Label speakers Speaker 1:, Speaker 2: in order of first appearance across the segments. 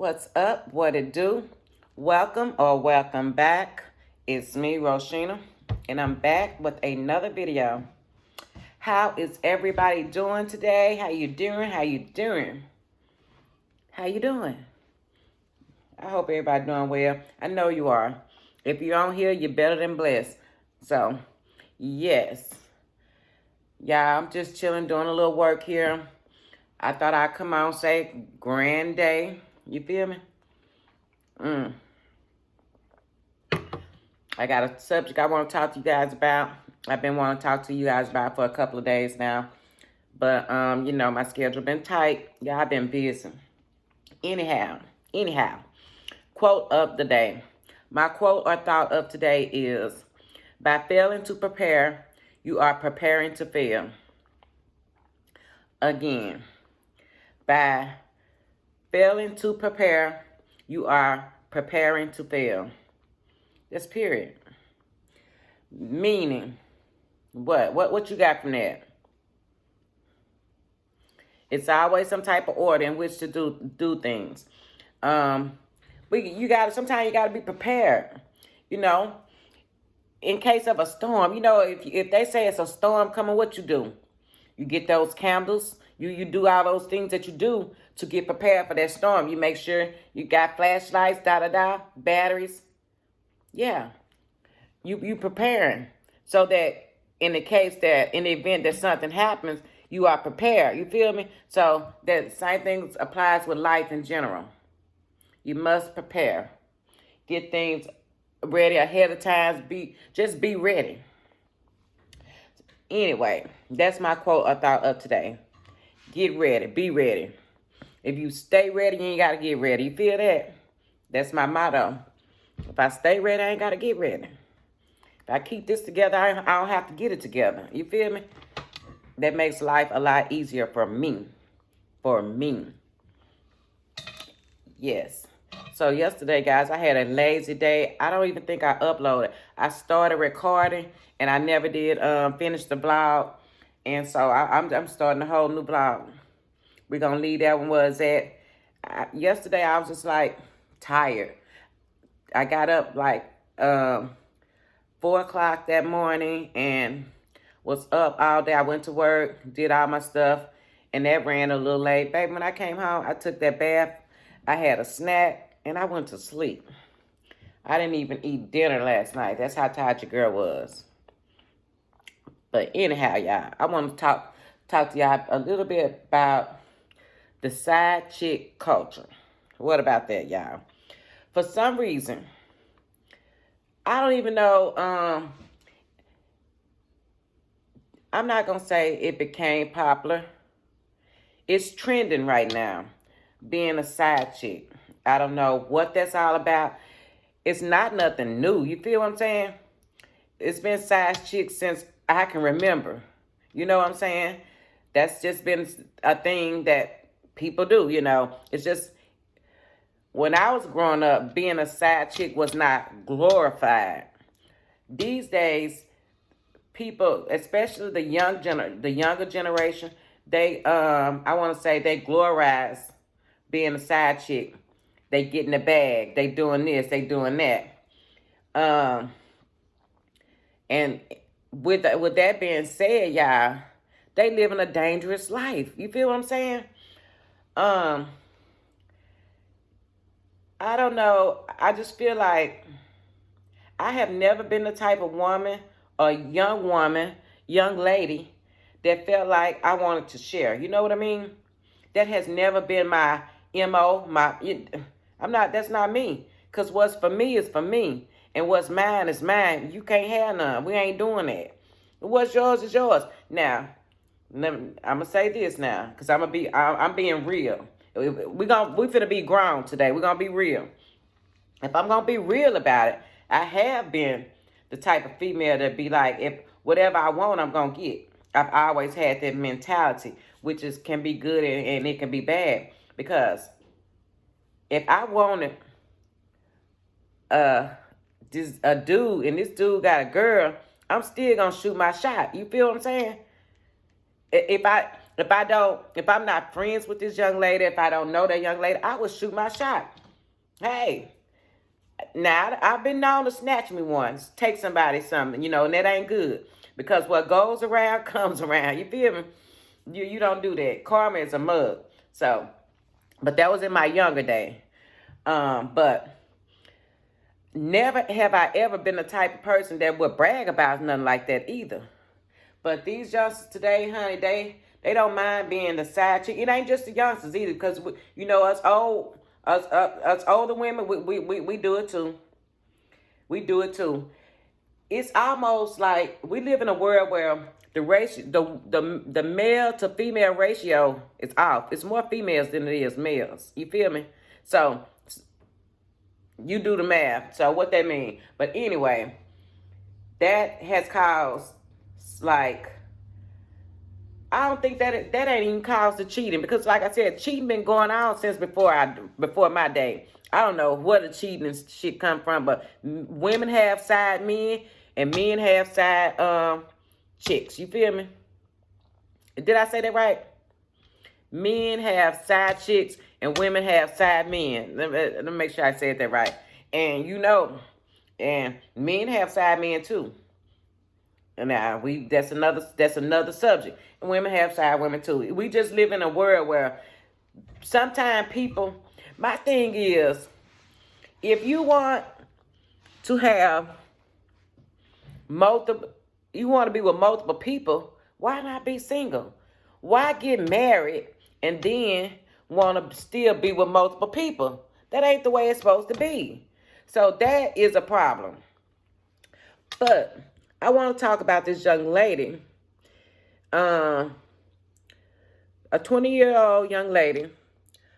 Speaker 1: What's up? What it do? Welcome or welcome back. It's me, Roshina, and I'm back with another video. How is everybody doing today? How you doing? How you doing? How you doing? I hope everybody doing well. I know you are. If you're on here, you're better than blessed. So, yes. Yeah, I'm just chilling, doing a little work here. I thought I'd come on and say grand day. You feel me? I got a subject I want to talk to you guys about. I've been wanting to talk to you guys about for a couple of days now. But, my schedule been tight. Yeah, I've been busy. Anyhow, quote of the day. My quote or thought of today is, by failing to prepare, you are preparing to fail. Again, by failing to prepare, you are preparing to fail. That's period. Meaning, what you got from that? It's always some type of order in which to do things. Sometimes you gotta be prepared. In case of a storm. If they say it's a storm coming, what you do? You get those candles. You do all those things that you do to get prepared for that storm. You make sure you got flashlights, batteries. Yeah. You preparing so that in the event that something happens, you are prepared. You feel me? So that same thing applies with life in general. You must prepare. Get things ready ahead of time. Just be ready. Anyway, that's my quote or thought of today. Get ready. Be ready. If you stay ready, you ain't got to get ready. You feel that? That's my motto. If I stay ready, I ain't got to get ready. If I keep this together, I don't have to get it together. You feel me? That makes life a lot easier for me. For me. Yes. So yesterday, guys, I had a lazy day. I don't even think I uploaded. I started recording, and I never did finish the vlog. And so I'm starting a whole new vlog. We're going to leave that one where it's at. Yesterday, I was just, tired. I got up, 4 o'clock that morning and was up all day. I went to work, did all my stuff, and that ran a little late. Baby, when I came home, I took that bath. I had a snack, and I went to sleep. I didn't even eat dinner last night. That's how tired your girl was. But anyhow, y'all, I want to talk to y'all a little bit about the side chick culture. What about that, y'all? For some reason, I don't even know, I'm not going to say it became popular. It's trending right now, being a side chick. I don't know what that's all about. It's not nothing new. You feel what I'm saying? It's been side chicks since I can remember. You know what I'm saying? That's just been a thing that people do, It's just, when I was growing up, being a side chick was not glorified. These days, people, especially the younger generation, they I want to say they glorize being a side chick. They get in the bag. They doing this. They doing that. And with that being said, y'all, they living a dangerous life. You feel what I'm saying? I don't know. I just feel like I have never been the type of woman or young lady that felt like I wanted to share. You know what I mean? That has never been my MO. That's not me. Because what's for me is for me. And what's mine is mine. You can't have none. We ain't doing that. What's yours is yours. Now, I'm going to say this now. Because I'm being real. We finna be grown today. We're going to be real. If I'm going to be real about it, I have been the type of female that be like, if whatever I want, I'm going to get. I've always had that mentality, which can be good and it can be bad. Because if I wanted a dude and this dude got a girl, I'm still going to shoot my shot. You feel what I'm saying? If If I'm not friends with this young lady, if I don't know that young lady, I would shoot my shot. Hey, now I've been known to snatch me once, take somebody something, and that ain't good. Because what goes around comes around. You feel me? You don't do that. Karma is a mug. So, but that was in my younger day. But never have I ever been the type of person that would brag about nothing like that either. But these youngsters today, honey, they don't mind being the side chick. It ain't just the youngsters either, because us older women, we do it too. We do it too. It's almost like we live in a world where the male to female ratio is off. It's more females than it is males. You feel me? So you do the math. So what that mean? But anyway, that has caused, like, I don't think that ain't even caused the cheating, because like I said, cheating been going on since before my day. I don't know where the cheating and shit come from, but women have side men and men have side chicks. You feel me? Did I say that right? Men have side chicks and women have side men. Let me make sure I said that right. And and men have side men too. And now that's another subject. And women have side women too. We just live in a world where sometimes people, my thing is, if you want to have you want to be with multiple people, why not be single? Why get married and then want to still be with multiple people? That ain't the way it's supposed to be. So that is a problem. But I want to talk about this young lady, a 20-year-old young lady.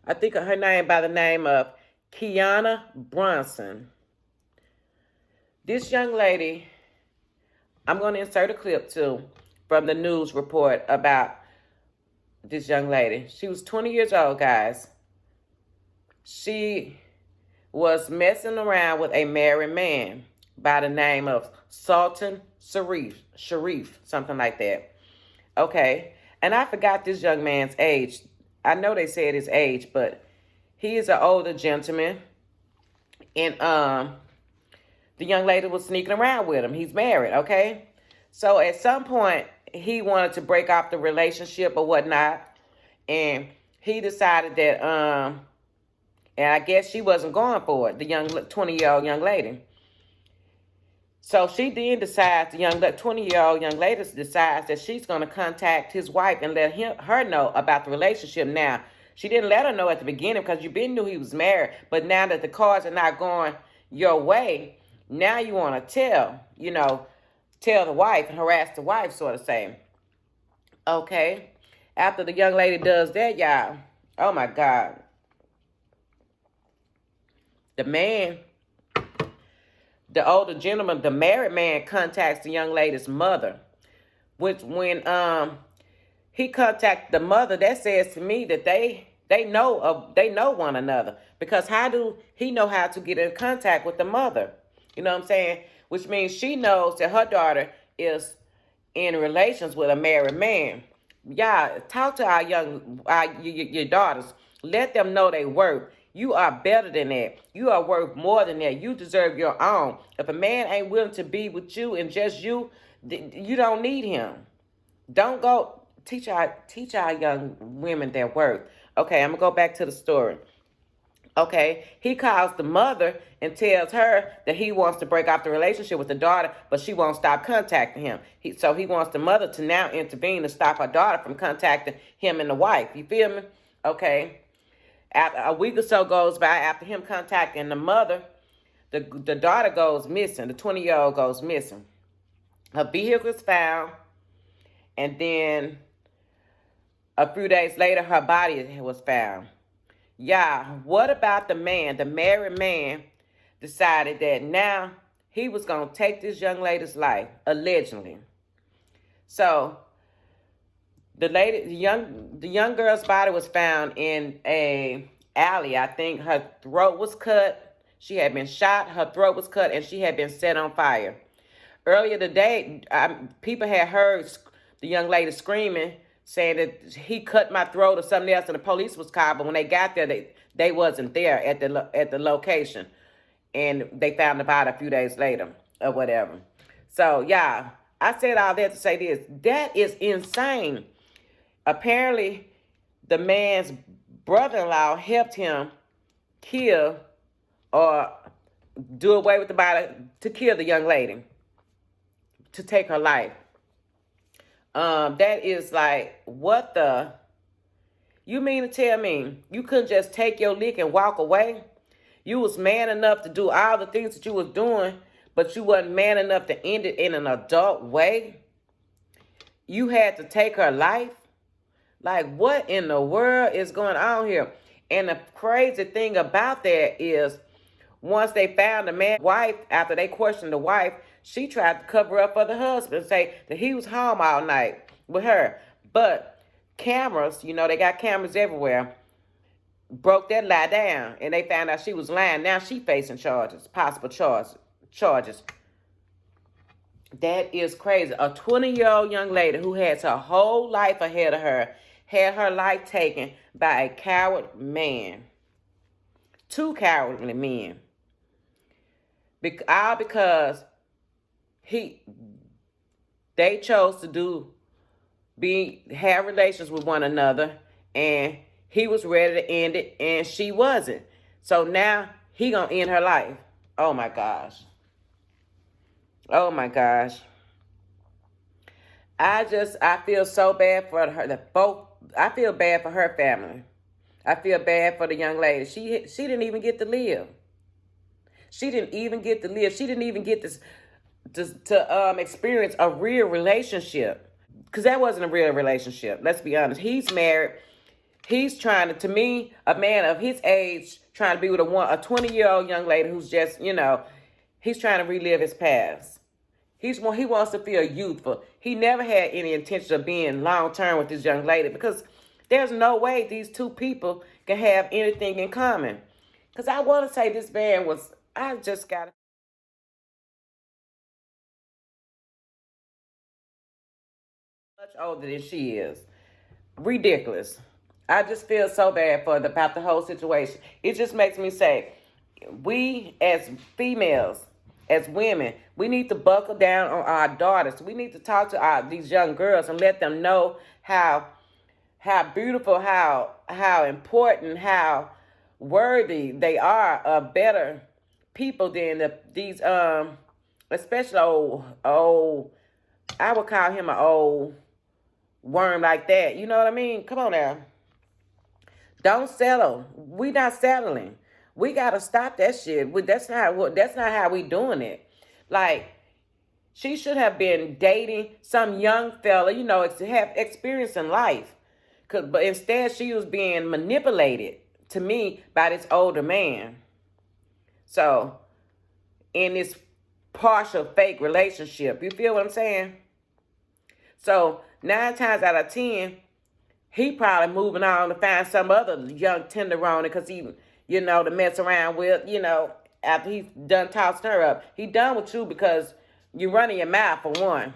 Speaker 1: I think her name by the name of Kanaya Brunson. This young lady, I'm going to insert a clip too from the news report about this young lady. She was 20 years old, guys. She was messing around with a married man by the name of Sultan Sharif, something like that. Okay. And I forgot this young man's age. I know they said his age, but he is an older gentleman. And the young lady was sneaking around with him. He's married, okay? So at some point, he wanted to break off the relationship or whatnot. And he decided that, and I guess she wasn't going for it, the 20-year-old young lady. So she then decides, the 20-year-old young lady decides that she's going to contact his wife and let her know about the relationship. Now, she didn't let her know at the beginning because you knew he was married. But now that the cards are not going your way, now you want to tell the wife and harass the wife, sort of say. Okay. After the young lady does that, y'all, oh my God. The older gentleman, the married man, contacts the young lady's mother. When he contacted the mother, that says to me that they know one another. Because how do he know how to get in contact with the mother? You know what I'm saying? Which means she knows that her daughter is in relations with a married man. Y'all, talk to your daughters. Let them know they worth. You are better than that. You are worth more than that. You deserve your own. If a man ain't willing to be with you and just you, you don't need him. Don't go teach our young women their worth. Okay, I'm gonna go back to the story. Okay, he calls the mother and tells her that he wants to break off the relationship with the daughter, but she won't stop contacting him. So he wants the mother to now intervene to stop her daughter from contacting him and the wife. You feel me? Okay. After a week or so goes by after him contacting the mother, the daughter goes missing. The 20-year-old goes missing. Her vehicle is found, and then a few days later, her body was found. Yeah, what about the man? The married man decided that now he was going to take this young lady's life, allegedly. So the young girl's body was found in a alley. I think her throat was cut. She had been shot. Her throat was cut, and she had been set on fire. Earlier today, people had heard the young lady screaming saying that he cut my throat or something else, and the police was called. But when they got there, they wasn't there at the location, and they found the body a few days later or whatever. So yeah, I said all that to say this. That is insane. Apparently, the man's brother-in-law helped him kill or do away with the body to kill the young lady, to take her life. That is like, what the? You mean to tell me you couldn't just take your lick and walk away? You was man enough to do all the things that you was doing, but you wasn't man enough to end it in an adult way? You had to take her life? Like, what in the world is going on here? And the crazy thing about that is, once they found the man's wife, after they questioned the wife, she tried to cover up for the husband, say that he was home all night with her. But cameras, they got cameras everywhere, broke that lie down, and they found out she was lying. Now she facing charges, possible charges. That is crazy. A 20-year-old young lady who has her whole life ahead of her had her life taken by a coward man. Two cowardly men. All because they chose to have relations with one another, and he was ready to end it and she wasn't. So now he gonna end her life. Oh my gosh. Oh my gosh. I feel so bad for her. I feel bad for her family. I feel bad for the young lady. She didn't even get to live. She didn't even get to live. She didn't even get to experience a real relationship. Because that wasn't a real relationship. Let's be honest. He's married. He's trying to me, a man of his age, trying to be with a 20-year-old young lady who's just, he's trying to relive his past. He wants to feel youthful. He never had any intention of being long-term with this young lady, because there's no way these two people can have anything in common. Because I want to say this man was, I just got to. Much older than she is. Ridiculous. I just feel so bad about the whole situation. It just makes me say, we as females, as women, we need to buckle down on our daughters. We need to talk to these young girls and let them know how beautiful, how important, how worthy they are of better people than these especially old, I would call him an old worm like that. You know what I mean? Come on now. Don't settle. We not settling. We gotta stop that shit. That's not how we doing it. Like, she should have been dating some young fella, to have experience in life. But instead, she was being manipulated, to me, by this older man. So, in this partial fake relationship, you feel what I'm saying? So 9 times out of 10, he probably moving on to find some other young tenderoni, because he, to mess around with, after he's done tossing her up. He done with you because you running your mouth, for one.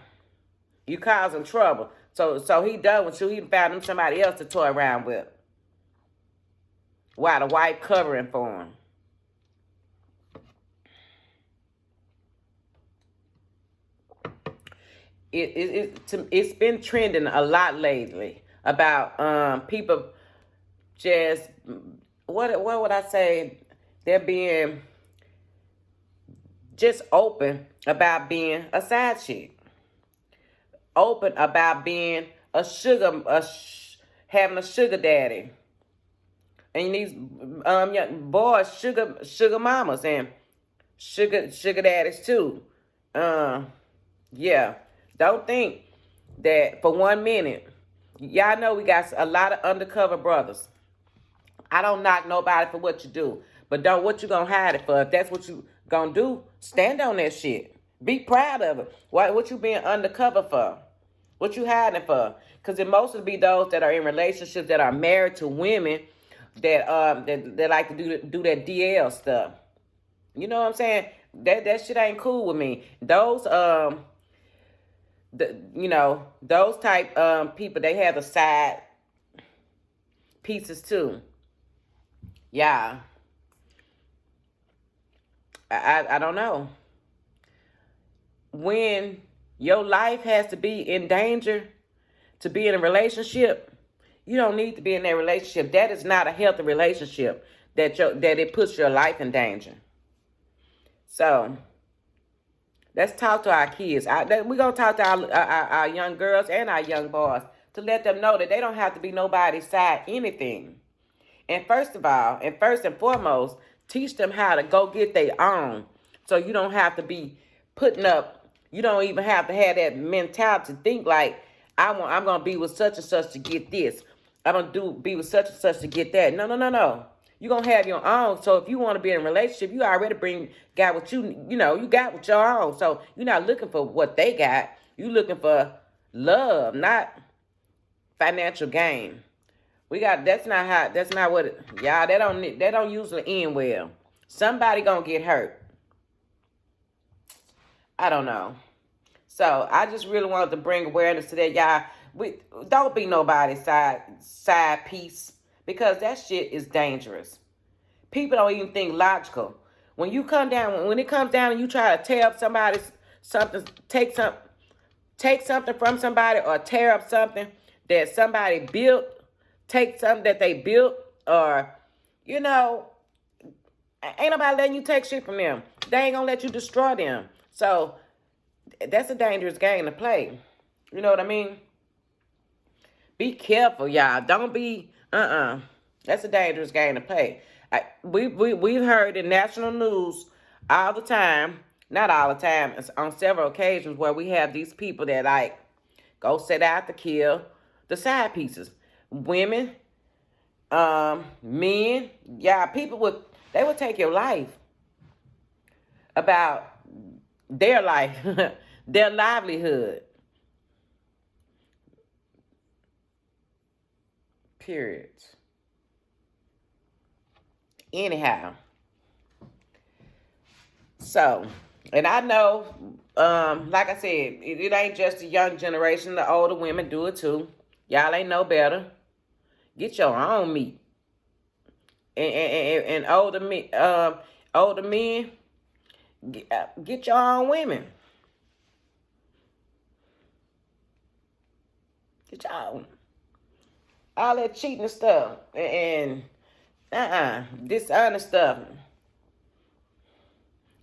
Speaker 1: You causing trouble. So he done with you. He found him somebody else to toy around with, while the wife covering for him. It's been trending a lot lately about people just, what would I say? They're being just open about being a side chick. Open about being having a sugar daddy. And these young boys, sugar mamas and sugar daddies too. Yeah. Don't think that for 1 minute. Y'all know we got a lot of undercover brothers. I don't knock nobody for what you do. But what you gonna hide it for? If that's what you gonna do, stand on that shit. Be proud of it. What you being undercover for? What you hiding for? Because it mostly be those that are in relationships that are married to women that like to do that DL stuff. You know what I'm saying? That shit ain't cool with me. those type people, they have the side pieces too. Yeah. I don't know. When your life has to be in danger to be in a relationship, you don't need to be in that relationship. That is not a healthy relationship that it puts your life in danger. So let's talk to our kids. We're going to talk to our young girls and our young boys to let them know that they don't have to be nobody's side anything. And first and foremost, teach them how to go get their own. So you don't have to be putting up, you don't even have to have that mentality to think like, I'm going to be with such and such to get this. I'm going to be with such and such to get that. No. You're going to have your own. So if you want to be in a relationship, you already got what you got with your own. So you're not looking for what they got. You're looking for love, not financial gain. That's not what y'all, they don't usually end well. Somebody gonna get hurt. I don't know. So I just really wanted to bring awareness to that, y'all. We don't be nobody's side piece, because that shit is dangerous. People don't even think logical. When it comes down and you try to tear up somebody's something, take something from somebody, or tear up something that somebody built, take something that they built, or ain't nobody letting you take shit from them. They ain't gonna let you destroy them. So that's a dangerous game to play. You know what I mean? Be careful, y'all. Don't be That's a dangerous game to play. We've heard in national news all the time, not all the time, it's on several occasions where we have these people that like go set out to kill the side pieces. Women, men, people they would take your life about their life, their livelihood. Period. Anyhow. So, and I know, like I said, it ain't just the young generation. The older women do it too. Y'all ain't no better. Get your own meat. And older men, get your own women. Get your own. All that cheating stuff and dishonest stuff.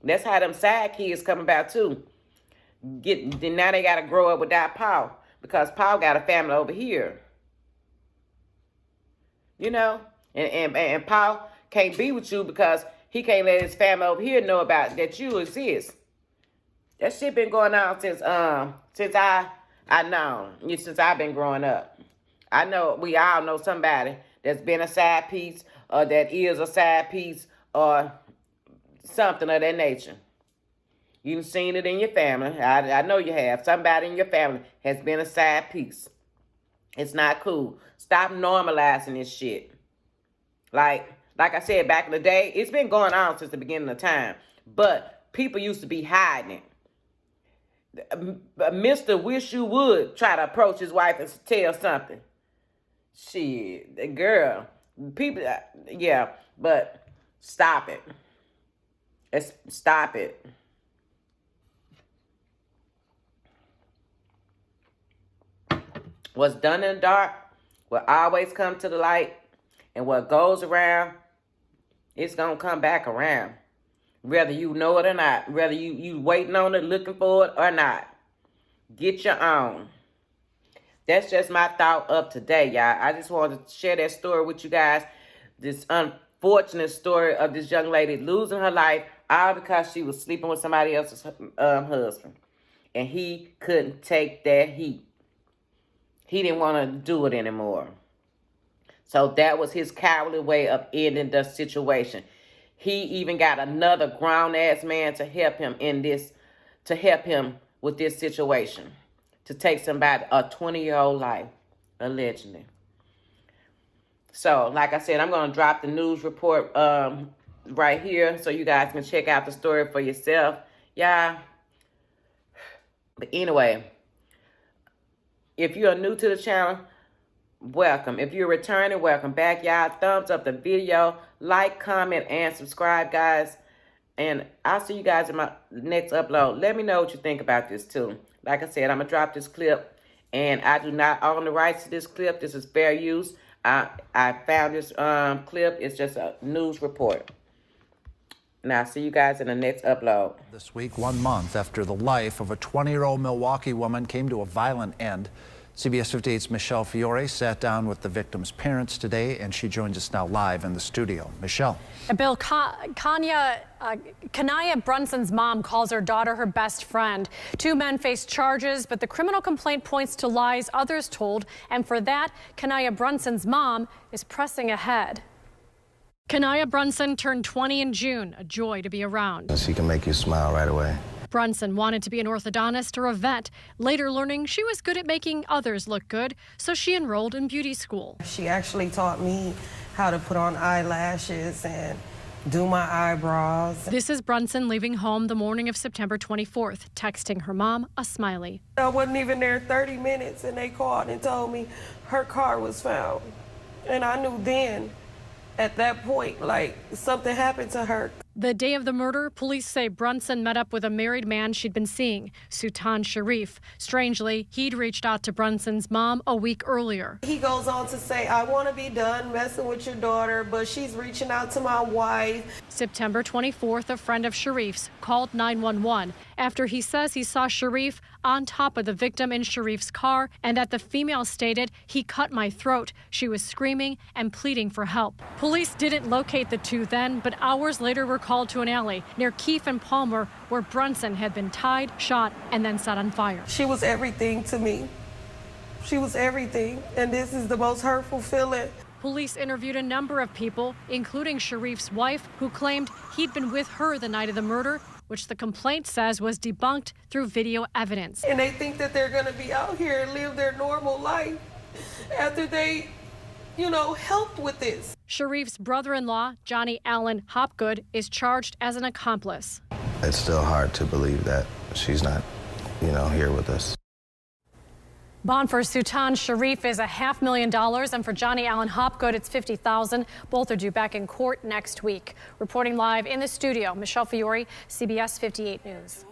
Speaker 1: That's how them side kids come about too. Now they gotta grow up without Paul, because Paul got a family over here. And Paul can't be with you because he can't let his family over here know about that you exist. That shit been going on since I've been growing up. I know we all know somebody that's been a side piece, or that is a side piece, or something of that nature. You've seen it in your family. I know you have. Somebody in your family has been a side piece. It's not cool. Stop normalizing this shit. Like I said, back in the day, it's been going on since the beginning of time. But people used to be hiding it. Mr. Wish You Would try to approach his wife and tell something. Shit, the girl. People, yeah, but stop it. Stop it. What's done in the dark will always come to the light. And what goes around, it's going to come back around. Whether you know it or not. Whether you waiting on it, looking for it or not. Get your own. That's just my thought of today, y'all. I just wanted to share that story with you guys. This unfortunate story of this young lady losing her life all because she was sleeping with somebody else's husband. And he couldn't take that heat. He didn't want to do it anymore. So that was his cowardly way of ending the situation. He even got another grown-ass man to help him with this situation. To take somebody, a 20-year-old life, allegedly. So, like I said, I'm going to drop the news report right here so you guys can check out the story for yourself. Yeah. But anyway, If you are new to the channel, welcome. If you're returning, welcome back. Y'all thumbs up the video, like, comment, and subscribe, guys. And I'll see you guys in my next upload. Let me know what you think about this too. Like I said, I'm gonna drop this clip, and I do not own the rights to this clip. This is fair use. I found this clip. It's just a news report. And I'll see you guys in the next upload.
Speaker 2: This week, 1 month after the life of a 20-year-old Milwaukee woman came to a violent end. CBS 58's Michelle Fiore sat down with the victim's parents today, and she joins us now live in the studio. Michelle.
Speaker 3: Bill, Kanaya Brunson's mom calls her daughter her best friend. 2 men face charges, but the criminal complaint points to lies others told, and for that, Kanaya Brunson's mom is pressing ahead. Kanaya Brunson turned 20 in June, a joy to be around.
Speaker 4: She can make you smile right away.
Speaker 3: Brunson wanted to be an orthodontist or a vet, later learning she was good at making others look good, so she enrolled in beauty school.
Speaker 5: She actually taught me how to put on eyelashes and do my eyebrows.
Speaker 3: This is Brunson leaving home the morning of September 24th, texting her mom a smiley.
Speaker 5: I wasn't even there 30 minutes and they called and told me her car was found. And I knew then, at that point, like something happened to her.
Speaker 3: The day of the murder, police say Brunson met up with a married man she'd been seeing, Sultan Sharif. Strangely, he'd reached out to Brunson's mom a week earlier.
Speaker 5: He goes on to say, I want to be done messing with your daughter, but she's reaching out to my wife.
Speaker 3: September 24th, a friend of Sharif's called 911 after he says he saw Sharif on top of the victim in Sharif's car and that the female stated, "He cut my throat." She was screaming and pleading for help. Police didn't locate the two then, but hours later were called to an alley near Keefe and Palmer where Brunson had been tied, shot, and then set on fire.
Speaker 5: She was everything to me. She was everything, and this is the most hurtful feeling.
Speaker 3: Police interviewed a number of people, including Sharif's wife, who claimed he'd been with her the night of the murder, which the complaint says was debunked through video evidence.
Speaker 5: And they think that they're going to be out here and live their normal life after they, helped with this.
Speaker 3: Sharif's brother-in-law, Johnny Allen Hopgood, is charged as an accomplice.
Speaker 4: It's still hard to believe that she's not, here with us.
Speaker 3: Bond for Sultan Sharif is $500,000, and for Johnny Allen Hopgood, it's $50,000. Both are due back in court next week. Reporting live in the studio, Michelle Fiore, CBS 58 News.